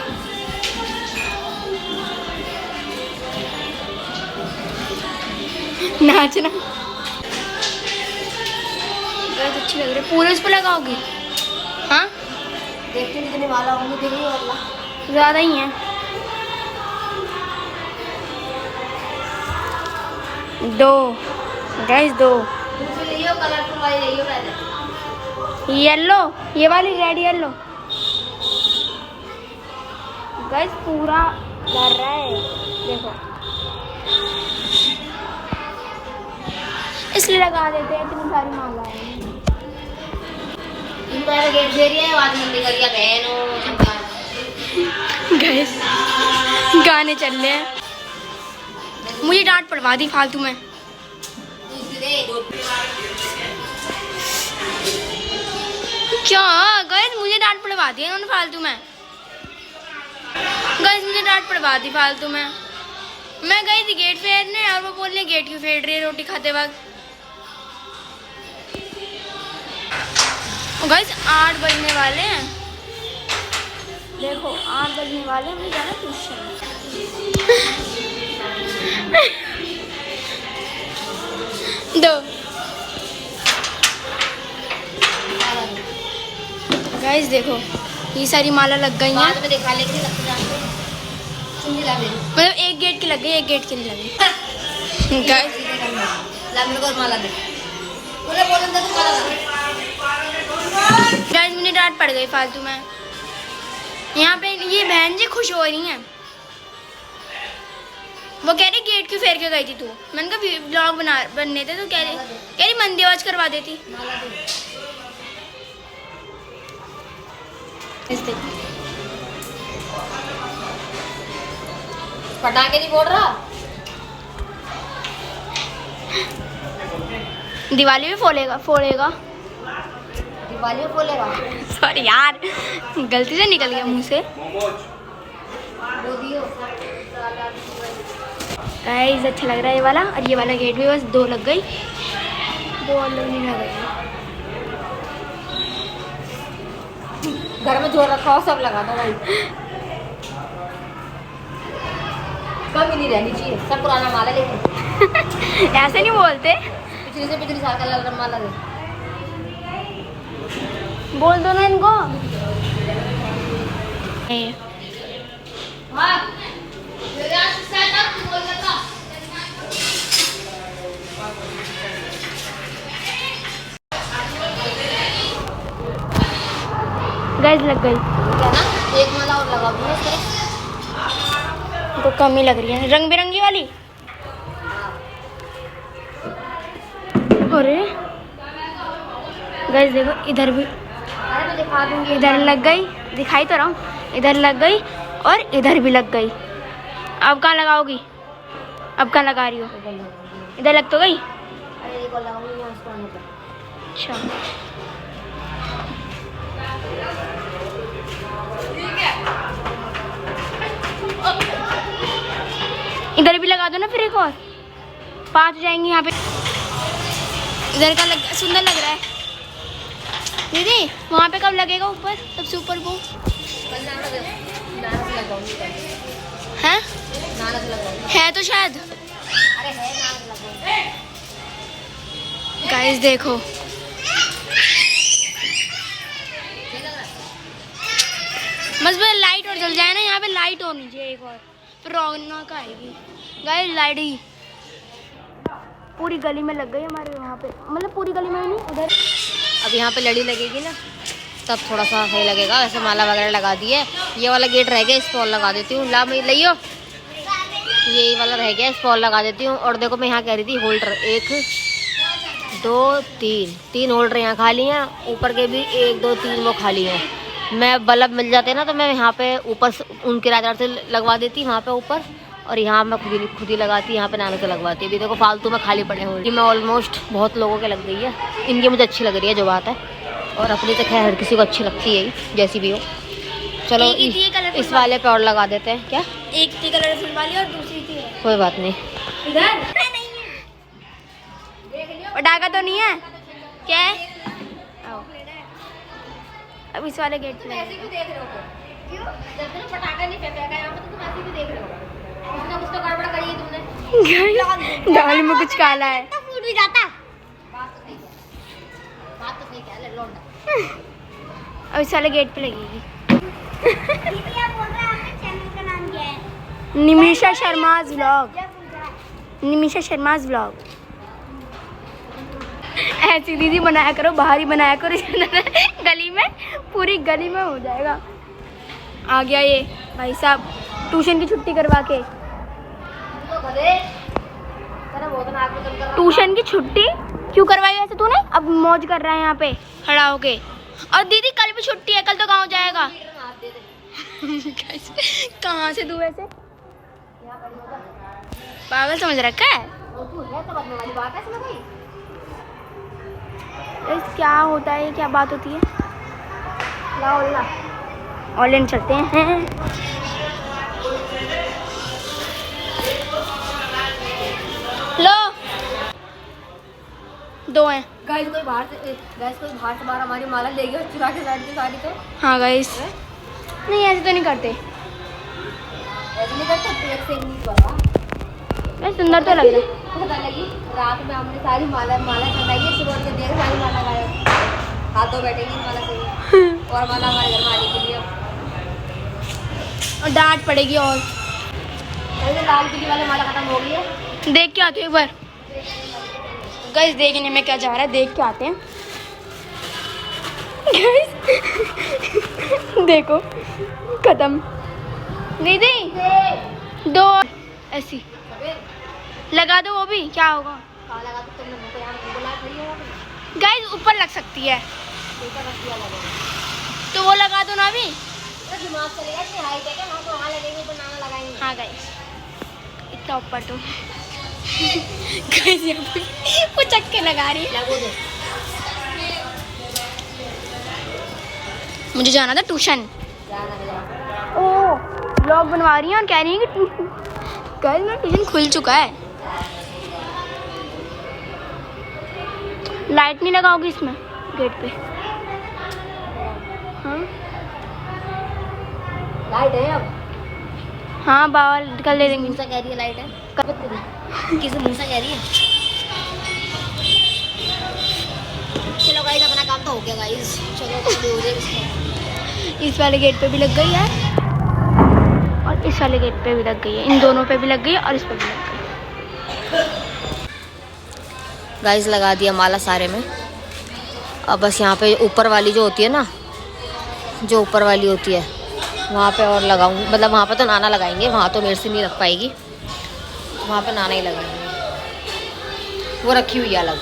C: नाचना बहुत अच्छी लग रही है। पूरे उस पर लगाओगी? हाँ
A: देखते हैं कितनी माला होंगी, देख रही हो?
C: ज़्यादा ही है। 2 गाइस 2
A: दूसरी ले लो, कलरफुल वाली ले लो पहले।
C: येलो, ये वाली रेड येलो। गाइस पूरा डर रहा है, देखो इसलिए लगा देते हैं, इतनी सारी माला है।
A: इन बार गेट दे रही है, आवाज मंदी कर दिया बहनों।
C: गाइस गाने चल रहे हैं, मुझे डांट पड़वा दी फालतू में। क्या गाइस, मुझे डांट पड़वा दी उन्होंने फालतू में। गाइस मुझे डांट पड़वा दी फालतू में। मैं गई थी गेट फेरने और वो बोल रहे गेट क्यों फेर रही है रोटी खाते वक्त। गाइस 8 बजने वाले हैं, देखो 8 बजने वाले हैं, मुझे जाना ट्यूशन। दो गाइस देखो ये सारी माला लग गई हैं।
A: बाद में दिखा लेंगे, लगते जाते हैं। सुन ला मेरी।
C: मतलब एक गेट की लग गई, एक गेट की नहीं लगी। गाइस
A: ला मेरे को माला दे। बोले बोले तो माला दे।
C: गाइस मुझे डांट पड़ गई फालतू में। यहाँ पे ये बहन जी खुश हो रही हैं, वो कह रही गेट क्यों फेर के गई थी तू। मैंने कहा ब्लॉग बनने थे तो कह रही मंदी आवाज करवा देती।
A: माला दे। पटाखे नहीं फोड़ रहा।
C: दिवाली में फोड़ेगा
A: दिवाली में फोड़ेगा।
C: सॉरी यार, गलती से निकल गया मुंह से। गाइस अच्छा लग रहा है ये वाला, और ये वाला गेट भी बस 2 लग गई, 2 और लगने लग गई।
A: घर में जो रखा हो सब लगा दो भाई, कभी नहीं रहनी चाहिए, सब पुराना माला लेकिन।
C: ऐसे नहीं बोलते,
A: पिछली से पिछली साल का लाल माला दे।
C: बोल दो ना इनको। गाइस लग गई
A: क्या ना, एक माला और लगा दूंगा इस तरह।
C: तो कम ही लग रही है, रंग बिरंगी वाली। अरे गाइस देखो इधर भी,
A: अरे मैं दिखा दूंगी।
C: इधर लग गई, दिखाई तो रहा हूँ, इधर लग गई और इधर भी लग गई। अब कहाँ लगाओगी? अब कहाँ लगा रही हो? इधर लग तो गई।
A: अरे एक और लगाऊंगी यहाँ इसको आने पर।
C: अच्छा इधर भी लगा दो ना फिर एक और, 5 हो जाएंगे यहाँ पे। इधर का सुंदर लग रहा है दीदी। वहाँ पे कब लगेगा ऊपर, सबसे ऊपर वो है? है तो शायद।
A: अरे है ना,
C: गाइस देखो बस लाइट और जल जाए ना, यहाँ पे लाइट होनी चाहिए एक और, फिर रौनक आएगी। गाइस लाइट ही पूरी गली में लग गई हमारे वहाँ पे, मतलब पूरी गली में नहीं उधर।
A: अब यहाँ पे लड़ी लगेगी ना तब थोड़ा सा सही लगेगा। वैसे माला वगैरह लगा दी है, ये वाला गेट रह गया, इस पर लगा देती हूँ। ला मैं लियो, ये वाला रह गया, इस पर लगा देती हूँ। और देखो मैं यहाँ कह रही थी होल्डर 1 2 3 होल्डर यहाँ खाली हैं, ऊपर के भी 1 2 3 वो खाली हैं। मैं बल्ब मिल जाते हैं ना तो मैं यहाँ पे ऊपर उन किराएदार से लगवा देती वहाँ पे ऊपर, और यहाँ मैं खुद ही लगाती, यहाँ पे नानों से लगवाती। अभी देखो फालतू में खाली पड़े हुए, मैं ऑलमोस्ट बहुत लोगों के लग गई है। इनकी मुझे अच्छी लग रही है जो बात है, और अपनी तो खैर हर किसी को अच्छी लगती है जैसी भी हो। चलो इस वाले पे और लगा देते हैं। क्या
C: एक थी कलरफुल वाली और दूसरी थी
A: कोई बात नहीं,
C: इधर पटाखा तो नहीं है क्या है? अब इस वाले गेट पे
A: ऐसे क्यों देख रहे हो? क्यों? जब तक पटाखा नहीं फेंका यहाँ पे तो तुम ऐसे क्यों देख रहे हो? कुछ ना कुछ तो गड़बड़ करी है तुमने।
C: दाल में कुछ काला है।
A: तो फूट भी जाता। बात तो सही कह ले लौंडा।
C: और इस वाले गेट पे लगेगी। निमिषा शर्माज व्लॉग। निमिषा शर्माज व्लॉग। ऐसी दीदी बनाया करो, बाहर ही बनाया करो गली में, पूरी गली में हो जाएगा। आ गया ये भाई साहब ट्यूशन की छुट्टी करवा के। ट्यूशन की छुट्टी क्यों करवाई वैसे तूने? अब मौज कर रहा है यहाँ पे खड़ा होके। और दीदी कल भी छुट्टी है, कल तो गाँव जाएगा। कहाँ से तू वैसे पागल समझ रखा है? क्या होता है, क्या बात होती है? ऑनलाइन चलते हैं। लो 2 हैं।
A: गाइस कोई बाहर से बाहर हमारी माला ले गया चुरा के साड़ी तो।
C: हाँ गाइस, नहीं ऐसे तो नहीं करते।
A: ऐसे नहीं करते, पेट से नहीं पड़ा।
C: मैं सुंदर तो लग रहा है।
A: पता लगी रात में हमने सारी माला चढ़ाई है, सुबह के देर सारी माला गायब। हाथों बैठेगी माला से और माला हमारे घर में आने के लिए
C: और डांट पड़ेगी। और
A: लाल पीली वाले माला खत्म हो गई है।
C: देख के आते हैं एक बार। गाइस देखने में क्या जा रहा है, देख के आते हैं। गाइस देखो खत्म। दीदी 2 ऐसी लगा दो, वो भी क्या होगा?
A: लगा तो तुमने मुझको यहाँ बुला खड़ी है।
C: गाइस ऊपर लग सकती है तो वो लगा दो ना अभी।
A: तो दिमाग चलेगा कि हाइट है क्या, वहाँ तो वहाँ लगेंगे तो नाना लगाएंगे।
C: हाँ गाइस इतना ऊपर तो गाइस यहाँ पे वो चक्के लगा रही है।
A: लगो दे।
C: मुझे जाना था ट्यूशन।
A: जाना
C: ओ ब्लॉग बनवा रही है और कह रही है कि गाइस मेरा ट्यूशन खुल चुका है। लाइट नहीं लगाओगी इसमें गेट पे? हाँ
A: लाइट है अब।
C: हाँ बाल कल ले देंगे।
A: मूसा कह रही है लाइट है। किसी मूसा कह रही है। चलो गाइस अपना काम तो हो गया गाइस। चलो हो जाएगा।
C: इस वाले गेट पे भी लग गई है और इस वाले गेट पे भी लग गई है। इन दोनों पे भी लग गई है और इस पे भी लग गई।
A: गाइस लगा दिया माला सारे में। अब बस यहाँ पे ऊपर वाली जो होती है ना, जो ऊपर वाली होती है वहाँ पे और लगाऊंगी। मतलब वहाँ पे तो नाना लगाएंगे, वहाँ तो मेरे से नहीं लग पाएगी। वहाँ पे नाना ही लगाएंगे, वो रखी हुई है अलग।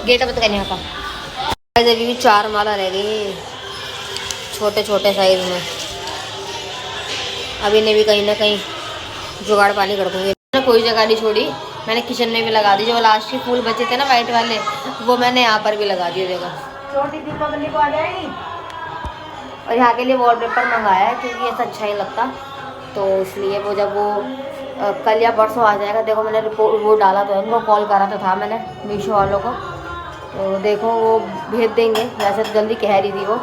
A: गेट बंद करने का। अभी भी 4 माला रह गई छोटे छोटे साइज में। अभी ने भी कहीं ना कहीं जुगाड़ पानी कर दूँगी। मैंने कोई जगह नहीं छोड़ी, मैंने किचन में भी लगा दी। जो लास्ट के फूल बचे थे ना वाइट वाले, वो मैंने यहाँ पर भी लगा दिए। देखो छोटी दीपावली को आ जाएगी। और यहाँ के लिए वॉलपेपर मंगाया है क्योंकि ऐसा अच्छा ही लगता, तो इसलिए वो जब वो कल या परसों आ जाएगा। देखो मैंने रिपोर्ट वो डाला तो है, उनको कॉल करा तो था मैंने मीशो वालों को, तो देखो वो भेज देंगे। वैसे तो जल्दी कह रही थी वो,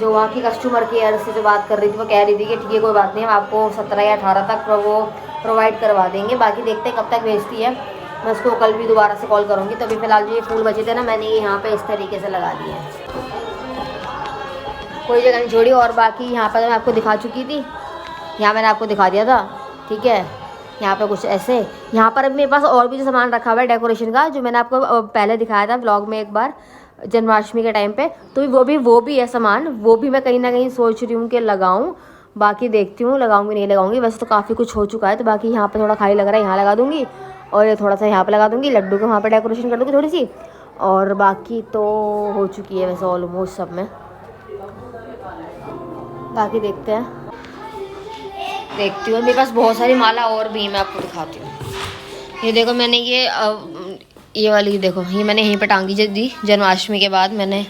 A: जो वहाँ की कस्टमर केयर से जो बात कर रही थी वो कह रही थी कि ठीक है कोई बात नहीं, हम आपको 17 या 18 तक वो प्रोवाइड करवा देंगे। बाकी देखते हैं कब तक भेजती है। मैं उसको कल भी दोबारा से कॉल करूँगी। तो अभी फ़िलहाल जो ये फूल बचे थे ना, मैंने ये यहाँ पे इस तरीके से लगा दिए हैं, कोई जगह नहीं छोड़ी। और बाकी यहाँ पर मैं आपको दिखा चुकी थी, यहाँ मैंने आपको दिखा दिया था, ठीक है। यहाँ पे कुछ ऐसे, यहाँ पर अब मेरे पास और भी जो सामान रखा हुआ है डेकोरेशन का, जो मैंने आपको पहले दिखाया था व्लॉग में एक बार जन्माष्टमी के टाइम पे, तो वो भी है सामान। वो भी मैं कहीं ना कहीं सोच रही हूँ कि लगाऊँ। बाकी देखती हूँ लगाऊंगी नहीं लगाऊंगी। वैसे तो काफ़ी कुछ हो चुका है, तो बाकी यहाँ पे थोड़ा खाली लग रहा है, यहाँ लगा दूंगी। और ये थोड़ा सा यहाँ पे लगा दूंगी, लड्डू को वहाँ पे डेकोरेशन कर दूंगी थोड़ी सी। और बाकी तो हो चुकी है वैसे ऑलमोस्ट सब में। बाकी देखते हैं, देखती हूँ। मेरे पास बहुत सारी माला और भी, मैं आपको दिखाती हूँ। ये देखो मैंने ये वाली देखो, ये मैंने यहीं पर टांग दी जन्माष्टमी के बाद। मैंने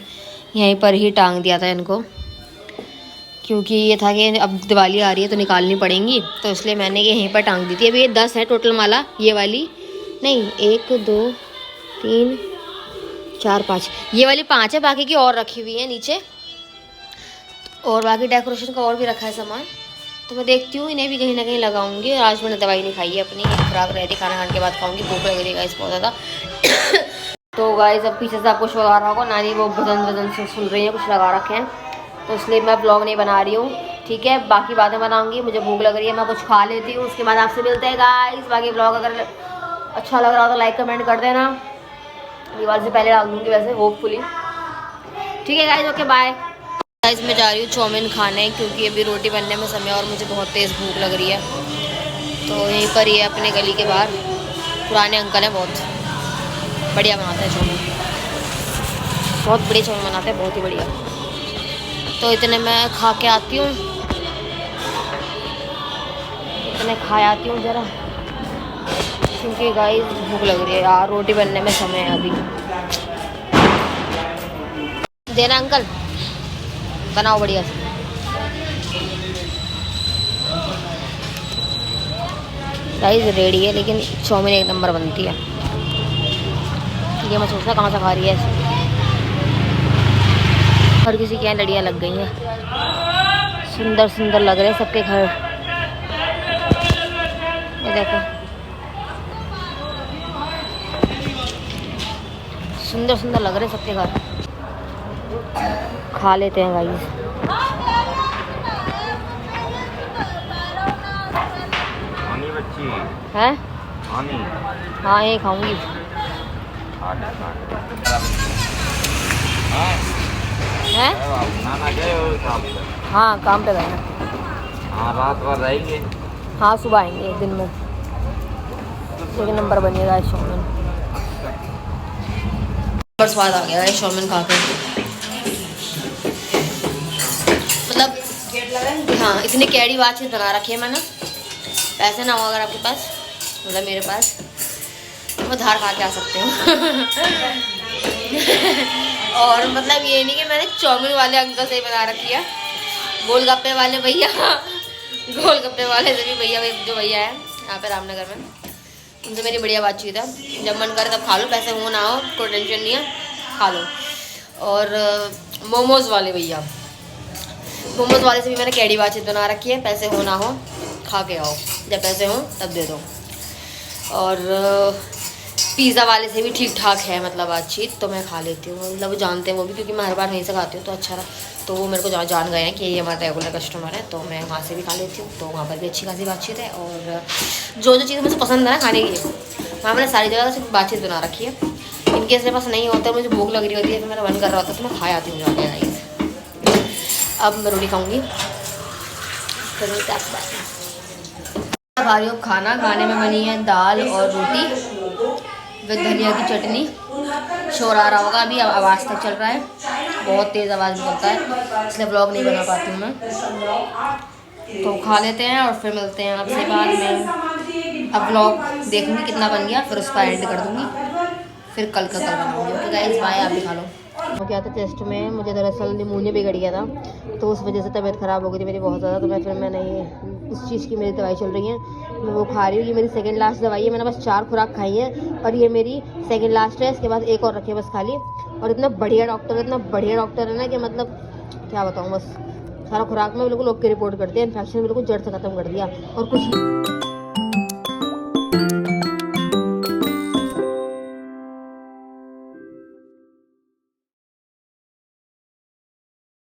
A: यहीं पर ही टांग दिया था इनको, क्योंकि ये था कि अब दिवाली आ रही है तो निकालनी पड़ेंगी, तो इसलिए मैंने ये यहीं पर टांग दी थी। अभी ये 10 है टोटल माला, ये वाली नहीं, 1 2 3 4 5, ये वाली 5 है। बाकी की और रखी हुई है नीचे, और बाकी डेकोरेशन का और भी रखा है सामान। तो मैं देखती हूँ इन्हें भी कहीं ना कहीं लगाऊंगी। और आज मैंने दवाई नहीं खाई है अपनी, खुराक रहती, खाना खाने के बाद खाऊंगी, भूख लग रही है गाइस बहुत ज़्यादा। तो गाइस अब पीछे से आपको कुछ लगा रहा होगा, नानी वो भजन से सुन रही है, कुछ लगा रखे हैं, तो इसलिए मैं ब्लॉग नहीं बना रही हूँ। ठीक है, बाकी बातें बनाऊंगी, मुझे भूख लग रही है, मैं कुछ खा लेती हूँ, उसके बाद आपसे मिलते हैं गाइस। बाकी ब्लॉग अगर अच्छा लग रहा हो तो लाइक कमेंट कर देना, दिवाली से पहले डाल दूँगी वैसे होपफुली। ठीक है गाइस, ओके बाय। गाइस मैं जा रही हूँ चाउमीन खाने, क्योंकि अभी रोटी बनने में समय और मुझे बहुत तेज़ भूख लग रही है। तो यहीं पर ही है अपने गली के बाहर, पुराने अंकल हैं, बहुत बढ़िया बनाते हैं चाउमीन, बहुत बढ़िया चाउमीन बनाते हैं, बहुत ही बढ़िया। तो इतने मैं खा के आती हूँ, इतने खा आती हूँ ज़रा, क्योंकि गाइस भूख लग रही है यार, रोटी बनने में समय है अभी। देना अंकल, बनाओ बढ़िया से। गाइस रेडी है, लेकिन चाउमीन एक नंबर बनती है। ये मैं सोचता कहाँ से खा रही है ऐसे। हर किसी के यहाँ लड़ियाँ लग गई हैं, सुंदर सुंदर लग रहे हैं सबके घर। ये देखो सुंदर सुंदर लग रहे हैं सबके घर। खा लेते हैं गाइस। है हाँ यही खाऊंगी। है हाँ काम पे गए हैं।
E: हाँ रात भर रहेंगे।
A: हाँ सुबह आएंगे एक दिन में। एक नंबर बनेगा चाउमीन, पर स्वाद आ गया है चाउमीन खा के। मतलब हाँ इतनी कैडी बातचीत बना रखी है मैंने, पैसे ना हो अगर आपके पास, मतलब मेरे पास, वो धार खा के आ सकते हो। और मतलब ये नहीं कि मैंने चाउमीन वाले अंकल से ही बना रखी है, गोलगप्पे वाले भैया, गोलगप्पे वाले से भी भैया, जो भैया है यहाँ पे रामनगर में, उनसे मेरी बढ़िया बातचीत है। जब मन करे तब खा लो, पैसे हो ना हो कोई टेंशन नहीं है, खा लो। और मोमोज़ वाले भैया, मोमोज़ वाले से भी मैंने कैडी बातचीत बना रखी है, पैसे हो ना हो खा के आओ, जब पैसे हों तब दे दो। और पिज़्ज़ा वाले से भी ठीक ठाक है मतलब बातचीत, तो मैं खा लेती हूँ, मतलब वो जानते हैं वो भी, क्योंकि मैं हर बार वहीं से खाती हूँ तो अच्छा रहा, तो वो मेरे को जान गए हैं कि ये हमारा रेगुलर कस्टमर है, तो मैं वहाँ से भी खा लेती हूँ, तो वहाँ पर भी अच्छी खासी बातचीत है। और जो जो चीज़ मुझे पसंद है ना खाने की, वहाँ मैंने सारी जगह से बातचीत बना रखी है। इनके मेरे पास नहीं होता, मुझे भूख लग रही होती है, फिर मेरा मन कर रहा होता है तो मैं खा आती हूँ जाके गाइस। अब मैं रोटी खाऊँगी, फिर खा रही हूँ खाना। खाने में बनी है दाल और रोटी विद धनिया की चटनी। शोर आ रहा होगा, अभी आवाज़ तक चल रहा है, बहुत तेज़ आवाज़ में चलता है, इसलिए ब्लॉग नहीं बना पाती हूँ मैं। तो खा लेते हैं और फिर मिलते हैं आपसे बाद में। अब ब्लॉग देखूँगी कितना बन गया, फिर उसका एंड कर दूँगी, फिर कल का कल बनाऊँगी। ओके गाइस बाय, आप भी खा लो। हो गया था टेस्ट में, मुझे दरअसल निमोनिया बिगड़ गया था, तो उस वजह से तबीयत ख़राब हो गई थी मेरी बहुत ज़्यादा, तो मैंने इस चीज़ की मेरी दवाई चल रही है, मैं वो खा रही हूँ। ये मेरी सेकंड लास्ट दवाई है, मैंने बस 4 खुराक खाई है और ये मेरी सेकंड लास्ट है, इसके बाद एक और रखी है बस खाली। और इतना बढ़िया डॉक्टर है ना कि मतलब क्या बताऊँ, बस सारा खुराक में बिल्कुल ओके रिपोर्ट करते हैं, इन्फेक्शन बिल्कुल जड़ से ख़त्म कर दिया और कुछ